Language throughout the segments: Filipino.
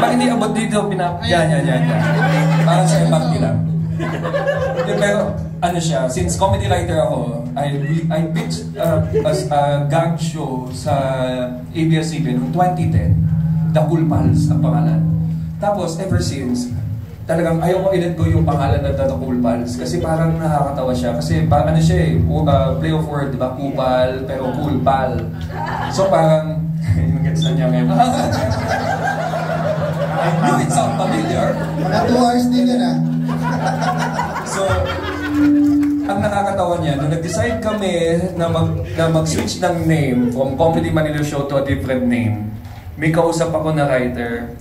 Pag hindi abot dito, yan. Parang sa MRT lang. Pero ano siya, since comedy writer ako, I pitched a gag show sa ABS-CBN noong 2010. The Cool Pals ang pangalan. Tapos ever since, talagang ayaw ko i-let go yung pangalan na The Cool Pals kasi parang nakakatawa siya. Kasi ano siya play of word, diba? Kupal, pero cool pal. So parang, yung gets na niya ngayon. You, it sound familiar? Mga 2 hours din yun ah. So, ang nakakatawa niya, nung nag-decide kami na mag-switch ng name from Comedy Manila Show to a different name, may kausap ako na writer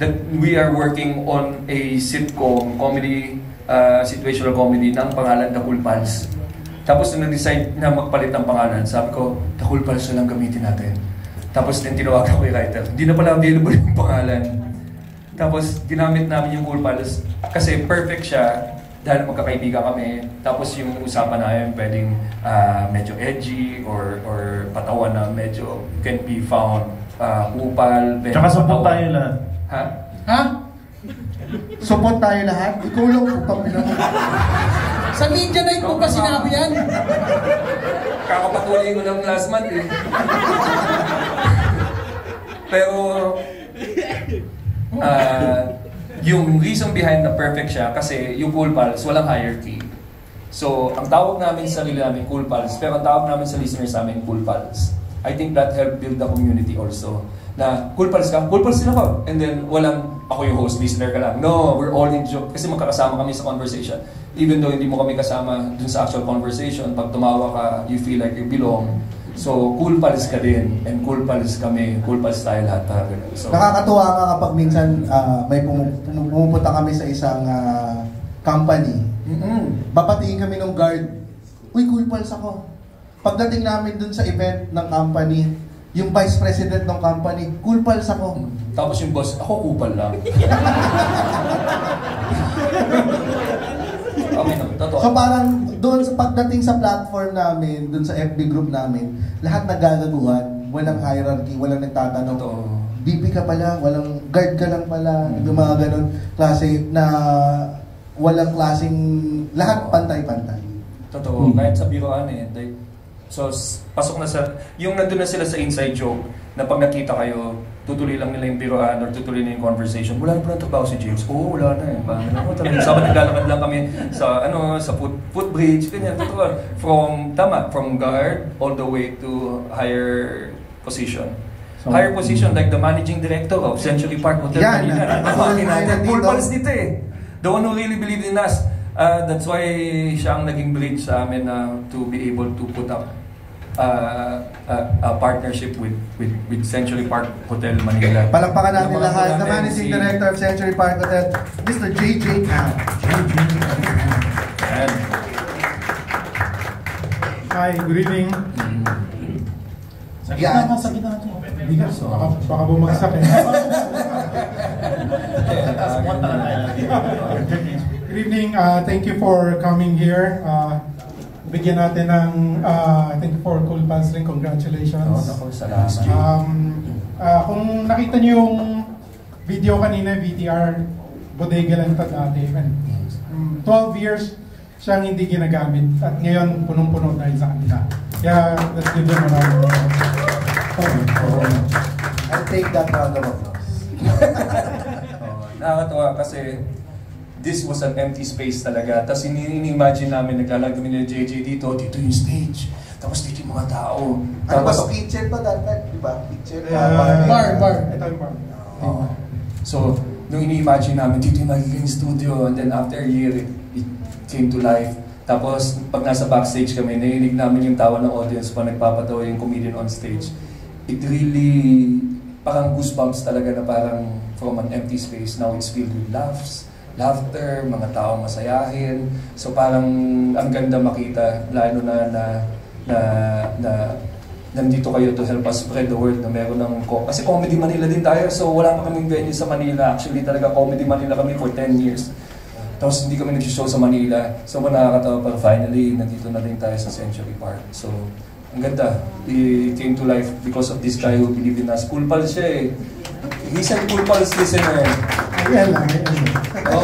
that we are working on a sitcom, comedy, situational comedy ng pangalan The Cool Pals. Tapos nung nag-decide na magpalit ng pangalan, sabi ko, The Cool Pals na lang gamitin natin. Tapos din tinawagan ko yung writer, hindi na pala available yung pangalan. Tapos ginamit namin yung Cool Pals kasi perfect siya dahil magkakaibigan kami. Tapos yung usapan namin pwedeng medyo edgy or patawan na medyo can be found kupal. Tsaka support tayo lahat. Ha? Ha? Support tayo lahat? Ikaw lang po kami lang. Sa media night mo pa sinabi yan? Kakapatuloy ko ng last month eh. Pero yung reason behind the perfect siya kasi yung Cool Pals walang hierarchy. So ang tawag namin sa sarili namin Cool Pals, pero ang tawag namin sa listeners namin Cool Pals. I think that helped build the community also. Na Cool Pals ka, Cool Pals din ako. And then walang ako yung host, listener ka lang. No, we're all in joke kasi magkakasama kami sa conversation. Even though hindi mo kami kasama dun sa actual conversation, pag tumawa ka, you feel like you belong. So, Cool Pals ka din, and Cool Pals kami, Cool Pals tayo lahat. So, nakakatuwa ka kapag minsan may pumupunta kami sa isang company. Babatiin kami ng guard, uy, Cool Pals ako. Pagdating namin dun sa event ng company, yung vice president ng company, Cool Pals ako. Tapos yung boss, ako kupal lang. Okay, no, totoo. So parang doon sa pagdating sa platform namin, doon sa FB group namin, lahat nagagaguhan, walang hierarchy, walang nagtatanong. Totoo. BP ka pala, walang guard ka lang pala, yung mga ganun klase na walang klaseng, lahat pantay-pantay. Totoo, kahit sa biroan eh. So, pasok na sa, yung nandun na sila sa inside joke, na pag nakita kayo, tutuloy lang nila yung biroan or tutuloy na yung conversation. Wala na pala trabaho si James. Oo, wala na eh. Sabi naglalakad lang kami sa footbridge, ganyan. Totoo. From guard all the way to higher position. Higher position like the managing director of Century Park Hotel. Cool Pals dito eh. The one who really believed in us. That's why siya ang naging bridge sa amin to be able to put up a partnership with Century Park Hotel Manila. Palakpakan natin lahat. The Managing Director of Century Park Hotel, Mr. JJ Cam. Hi, good evening. Sakit na ito. Hindi ka, baka bumagsak eh. Good evening, thank you for coming here. Bigyan natin ng thank you for Cool Pals rin, congratulations. Kung nakita niyo yung video kanina, VTR, bodega lang ito dati. 12 years siyang hindi ginagamit at ngayon punong-puno dahil sa kanila. Kaya let's give them a round of applause. I'll take that round of applause. Nakakatawa kasi this was an empty space talaga. Tapos ini-imagine namin, naglalagay kami nila JJ dito yung stage. Tapos dito yung mga tao. Ano ba ito? Kitchen pa dati? Diba? Kitchen? Bar. Ito yung bar. So, nung ini-imagine namin, dito yung magiging studio. And then after a year, it came to life. Tapos, pag nasa backstage kami, narinig namin yung tawa ng audience pag nagpapatawa yung comedian on stage. It really, parang goosebumps talaga na parang from an empty space. Now it's filled with laughter, mga taong masayahin. So parang ang ganda makita, lalo na nandito kayo to help us spread the word na meron ng kasi Comedy Manila din tayo, so wala pa kaming venue sa Manila. Actually talaga Comedy Manila kami for 10 years. Tapos hindi kami nag-show sa Manila. So nakakatawa pa finally, nandito na din tayo sa Century Park. So ang ganda. It came to life because of this guy who believed in us. Cool Pals siya eh. He's a Cool Pals listener. Ayan lang, ayan lang.